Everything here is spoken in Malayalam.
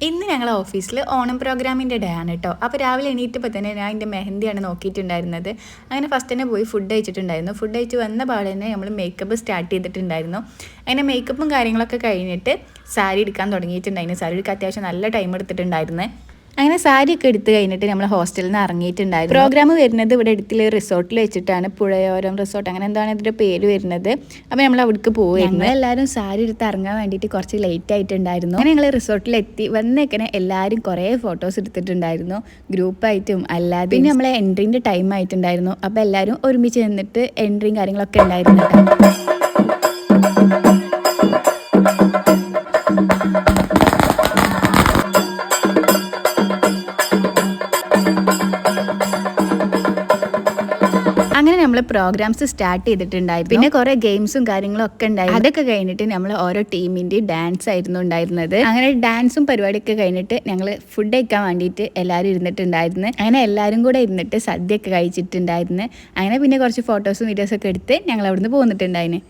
ഇന്ന് ഞങ്ങളെ ഓഫീസിൽ ഓണം പ്രോഗ്രാമിൻ്റെ ഡേ ആണ് കേട്ടോ. അപ്പോൾ രാവിലെ എണീറ്റപ്പോൾ തന്നെ ഞാൻ എൻ്റെ മെഹന്തിയാണ് നോക്കിയിട്ടുണ്ടായിരുന്നത്. അങ്ങനെ ഫസ്റ്റ് തന്നെ പോയി ഫുഡ് കഴിച്ചിട്ടുണ്ടായിരുന്നു. ഫുഡ് കഴിച്ച് വന്ന പാടെ തന്നെ നമ്മൾ മേക്കപ്പ് സ്റ്റാർട്ട് ചെയ്തിട്ടുണ്ടായിരുന്നു. അങ്ങനെ മേക്കപ്പും കാര്യങ്ങളൊക്കെ കഴിഞ്ഞിട്ട് സാരി എടുക്കാൻ തുടങ്ങിയിട്ടുണ്ടായിരുന്നു. സാരി എടുക്കാൻ അത്യാവശ്യം നല്ല ടൈം എടുത്തിട്ടുണ്ടായിരുന്നു. അങ്ങനെ സാരിയൊക്കെ എടുത്ത് കഴിഞ്ഞിട്ട് നമ്മൾ ഹോസ്റ്റലിൽ നിന്ന് ഇറങ്ങിയിട്ടുണ്ടായിരുന്നു. പ്രോഗ്രാം വരുന്നത് ഇവിടെ അടുത്തുള്ള റിസോർട്ടിൽ വെച്ചിട്ടാണ്. പുഴയോരം റിസോർട്ട് അങ്ങനെ എന്താണ് ഇതിൻ്റെ പേര് വരുന്നത്. അപ്പോൾ നമ്മൾ അവിടേക്ക് പോവുമായിരുന്നു. എല്ലാവരും സാരി എടുത്ത് ഇറങ്ങാൻ വേണ്ടിയിട്ട് കുറച്ച് ലേറ്റ് ആയിട്ടുണ്ടായിരുന്നു. അങ്ങനെ ഞങ്ങൾ റിസോർട്ടിലെത്തി വന്നേക്കനെ എല്ലാവരും കുറേ ഫോട്ടോസ് എടുത്തിട്ടുണ്ടായിരുന്നു, ഗ്രൂപ്പായിട്ടും അല്ലാതെ. പിന്നെ നമ്മളെ എൻട്രീൻ്റെ ടൈം ആയിട്ടുണ്ടായിരുന്നു. അപ്പോൾ എല്ലാവരും ഒരുമിച്ച് നിന്നിട്ട് എൻട്രിയും കാര്യങ്ങളൊക്കെ ഉണ്ടായിരുന്നു. അങ്ങനെ നമ്മൾ പ്രോഗ്രാംസ് സ്റ്റാർട്ട് ചെയ്തിട്ടുണ്ടായിരുന്നു. പിന്നെ കുറേ ഗെയിംസും കാര്യങ്ങളും ഒക്കെ ഉണ്ടായിരുന്നു. അതൊക്കെ കഴിഞ്ഞിട്ട് നമ്മൾ ഓരോ ടീമിൻ്റെയും ഡാൻസ് ആയിരുന്നു ഉണ്ടായിരുന്നത്. അങ്ങനെ ഡാൻസും പരിപാടിയൊക്കെ കഴിഞ്ഞിട്ട് ഞങ്ങൾ ഫുഡ് കഴിക്കാൻ വേണ്ടിയിട്ട് എല്ലാവരും ഇരുന്നിട്ടുണ്ടായിരുന്നു. അങ്ങനെ എല്ലാവരും കൂടെ ഇരുന്നിട്ട് സദ്യയൊക്കെ കഴിച്ചിട്ടുണ്ടായിരുന്നു. അങ്ങനെ പിന്നെ കുറച്ച് ഫോട്ടോസും വീഡിയോസൊക്കെ എടുത്ത് ഞങ്ങൾ അവിടുന്ന് പോന്നിട്ടുണ്ടായിരുന്നു.